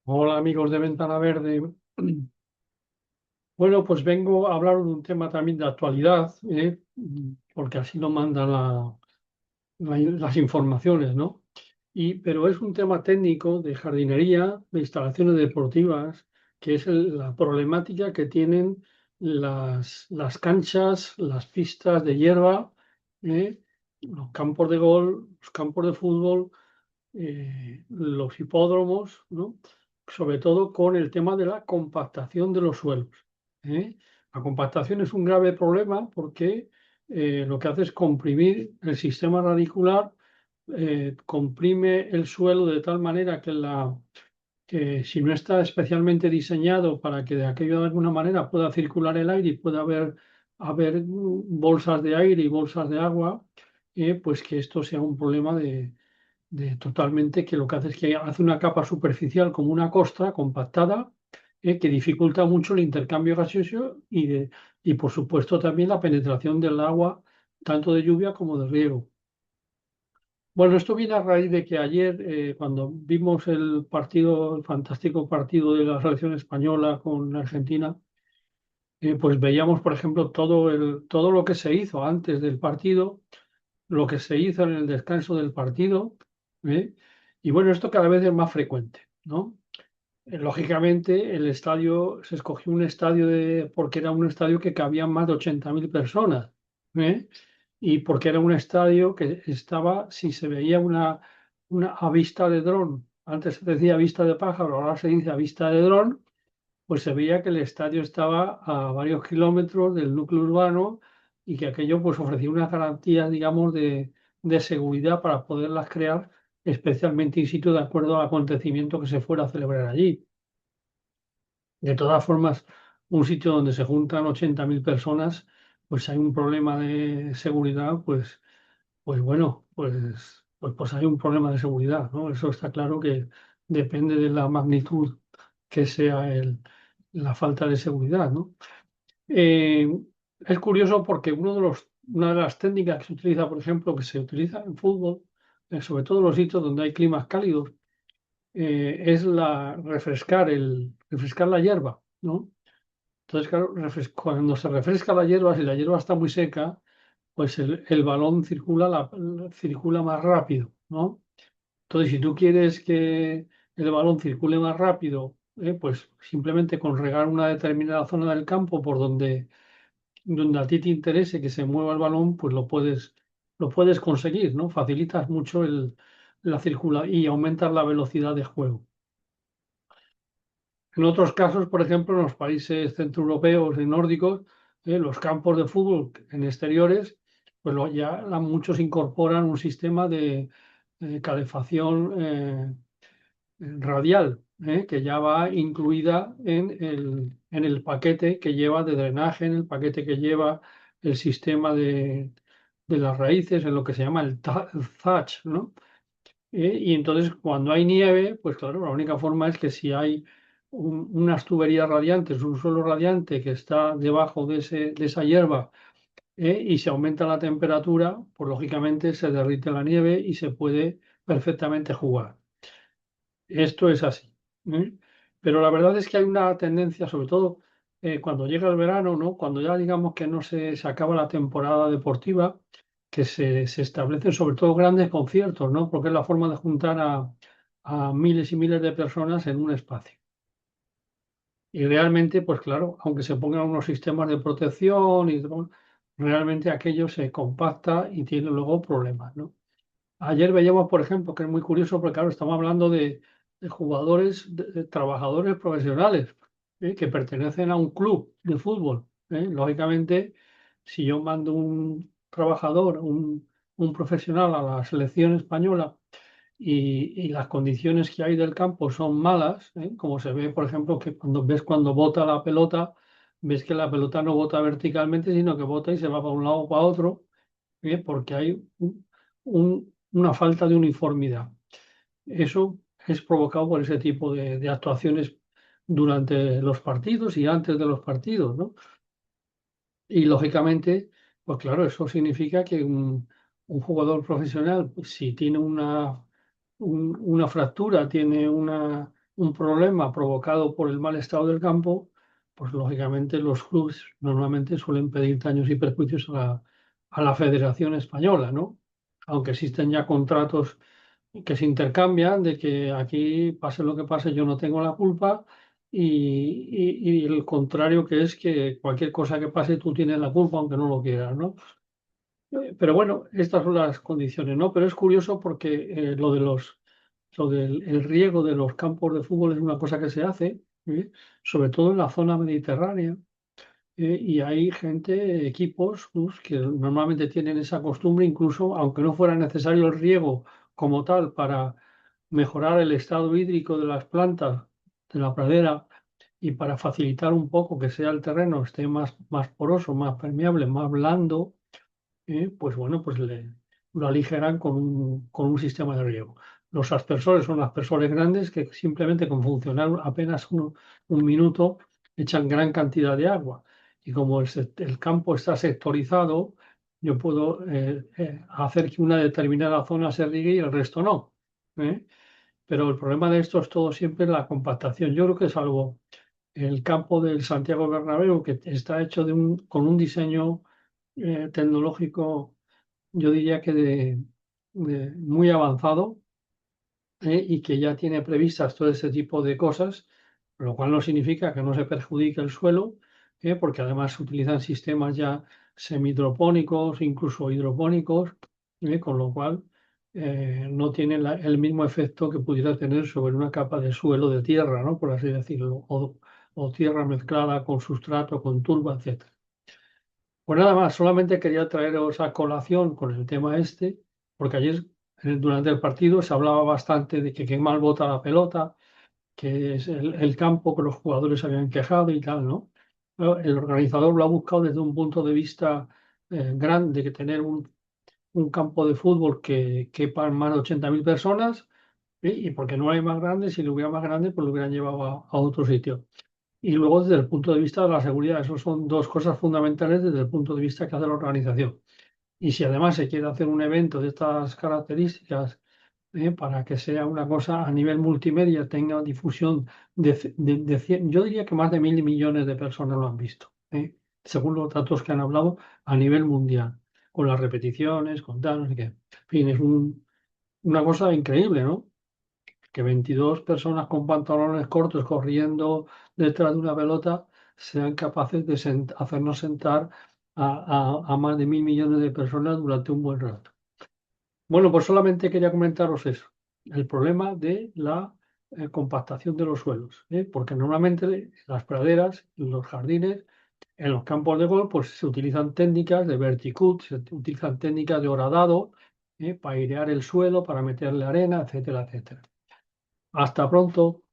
Hola amigos de Ventana Verde. Bueno, pues vengo a hablar de un tema también de actualidad, porque así lo mandan las informaciones, ¿no? Pero es un tema técnico de jardinería, de instalaciones deportivas, que es la problemática que tienen las canchas, las pistas de hierba, ¿eh? Los campos de golf, los campos de fútbol, los hipódromos, ¿no? Sobre todo con el tema de la compactación de los suelos. ¿Eh? La compactación es un grave problema porque lo que hace es comprimir el sistema radicular, comprime el suelo de tal manera que si no está especialmente diseñado para que de aquello de alguna manera pueda circular el aire y pueda haber bolsas de aire y bolsas de agua, pues que esto sea un problema de totalmente, que lo que hace es que hace una capa superficial como una costra compactada, que dificulta mucho el intercambio gaseoso y por supuesto también la penetración del agua, tanto de lluvia como de riego. Bueno, esto viene a raíz de que ayer, cuando vimos el partido, el fantástico partido de la selección española con Argentina, pues veíamos, por ejemplo, todo lo que se hizo antes del partido, lo que se hizo en el descanso del partido, ¿eh? Y bueno, esto cada vez es más frecuente, ¿no? Lógicamente, el estadio, se escogió un estadio porque era un estadio que cabían más de 80.000 personas, ¿eh? Y porque era un estadio que estaba, si se veía una a vista de dron, antes se decía vista de pájaro, ahora se dice a vista de dron, pues se veía que el estadio estaba a varios kilómetros del núcleo urbano y que aquello pues ofrecía unas garantías, digamos, de seguridad para poderlas crear, especialmente in situ de acuerdo al acontecimiento que se fuera a celebrar allí. De todas formas, un sitio donde se juntan 80.000 personas, pues hay un problema de seguridad, pues bueno, pues hay un problema de seguridad, ¿no? Eso está claro que depende de la magnitud que sea la falta de seguridad, ¿no? Eh, es curioso porque una de las técnicas que se utiliza, por ejemplo, que se utiliza en fútbol, sobre todo en los sitios donde hay climas cálidos, es refrescar la hierba, ¿no? Entonces, claro, cuando se refresca la hierba, si la hierba está muy seca, pues el balón circula más rápido, ¿no? Entonces, si tú quieres que el balón circule más rápido, pues simplemente con regar una determinada zona del campo donde a ti te interese que se mueva el balón, pues lo puedes conseguir, ¿no? Facilitas mucho la circulación y aumentas la velocidad de juego. En otros casos, por ejemplo, en los países centroeuropeos y nórdicos, los campos de fútbol en exteriores, pues muchos incorporan un sistema de calefacción radial, que ya va incluida en el paquete que lleva de drenaje, en el paquete que lleva el sistema de las raíces, en lo que se llama el thatch, ¿no? Y entonces cuando hay nieve, pues claro, la única forma es que si hay unas tuberías radiantes, un suelo radiante que está debajo de esa hierba, y se aumenta la temperatura, pues lógicamente se derrite la nieve y se puede perfectamente jugar. Esto es así, ¿eh? Pero la verdad es que hay una tendencia, sobre todo cuando llega el verano, ¿no? Cuando ya digamos que no se acaba la temporada deportiva, que se establecen sobre todo grandes conciertos, ¿no? Porque es la forma de juntar a miles y miles de personas en un espacio. Y realmente, pues claro, aunque se pongan unos sistemas de protección realmente aquello se compacta y tiene luego problemas, ¿no? Ayer veíamos, por ejemplo, que es muy curioso, porque claro, estamos hablando de jugadores, de trabajadores profesionales, que pertenecen a un club de fútbol. Lógicamente, si yo mando un trabajador, un profesional a la selección española y las condiciones que hay del campo son malas, como se ve, por ejemplo, que cuando bota la pelota, ves que la pelota no bota verticalmente, sino que bota y se va para un lado o para otro, porque hay una falta de uniformidad. Eso es provocado por ese tipo de actuaciones durante los partidos y antes de los partidos, ¿no? Y lógicamente, pues claro, eso significa que un jugador profesional, pues, si tiene una fractura, tiene un problema provocado por el mal estado del campo, pues lógicamente los clubes normalmente suelen pedir daños y perjuicios a la Federación Española, ¿no? Aunque existen ya contratos que se intercambian de que aquí pase lo que pase, yo no tengo la culpa y el contrario que es que cualquier cosa que pase tú tienes la culpa aunque no lo quieras, ¿no? Pero bueno, estas son las condiciones, ¿no? Pero es curioso porque lo del el riego de los campos de fútbol es una cosa que se hace, ¿eh? Sobre todo en la zona mediterránea, y hay gente, equipos, pues, que normalmente tienen esa costumbre, incluso aunque no fuera necesario el riego como tal para mejorar el estado hídrico de las plantas de la pradera y para facilitar un poco que sea el terreno esté más poroso, más permeable, más blando, pues bueno, pues lo aligeran con un sistema de riego. Los aspersores son aspersores grandes que simplemente con funcionar apenas un minuto echan gran cantidad de agua. Y como el campo está sectorizado, yo puedo hacer que una determinada zona se riegue y el resto no. ¿Eh? Pero el problema de esto es todo siempre la compactación. Yo creo que salvo el campo del Santiago Bernabéu, que está hecho con un diseño tecnológico, yo diría que muy avanzado, y que ya tiene previstas todo ese tipo de cosas, lo cual no significa que no se perjudique el suelo, porque además se utilizan sistemas ya semihidropónicos, incluso hidropónicos, con lo cual no tiene el mismo efecto que pudiera tener sobre una capa de suelo de tierra, ¿no? Por así decirlo, o tierra mezclada con sustrato, con turba, etc. Pues nada más, solamente quería traeros a colación con el tema este, porque ayer durante el partido se hablaba bastante de que mal bota la pelota, que es el campo que los jugadores habían quejado y tal, ¿no? Pero el organizador lo ha buscado desde un punto de vista grande, que tener un campo de fútbol que quepan más de 80.000 personas, y porque no hay más grande, si lo hubiera más grande, pues lo hubieran llevado a otro sitio. Y luego desde el punto de vista de la seguridad, eso son dos cosas fundamentales desde el punto de vista que hace la organización. Y si además se quiere hacer un evento de estas características, para que sea una cosa a nivel multimedia, tenga difusión yo diría que más de 1.000 millones de personas lo han visto, según los datos que han hablado a nivel mundial, con las repeticiones, con tal, no sé qué. En fin, es una cosa increíble, ¿no? Que 22 personas con pantalones cortos corriendo detrás de una pelota sean capaces de hacernos sentar a más de 1.000 millones de personas durante un buen rato. Bueno, pues solamente quería comentaros eso, el problema de la compactación de los suelos, porque normalmente las praderas, los jardines, en los campos de golf, pues se utilizan técnicas de verticut, se utilizan técnicas de horadado, para airear el suelo, para meterle arena, etcétera, etcétera. Hasta pronto.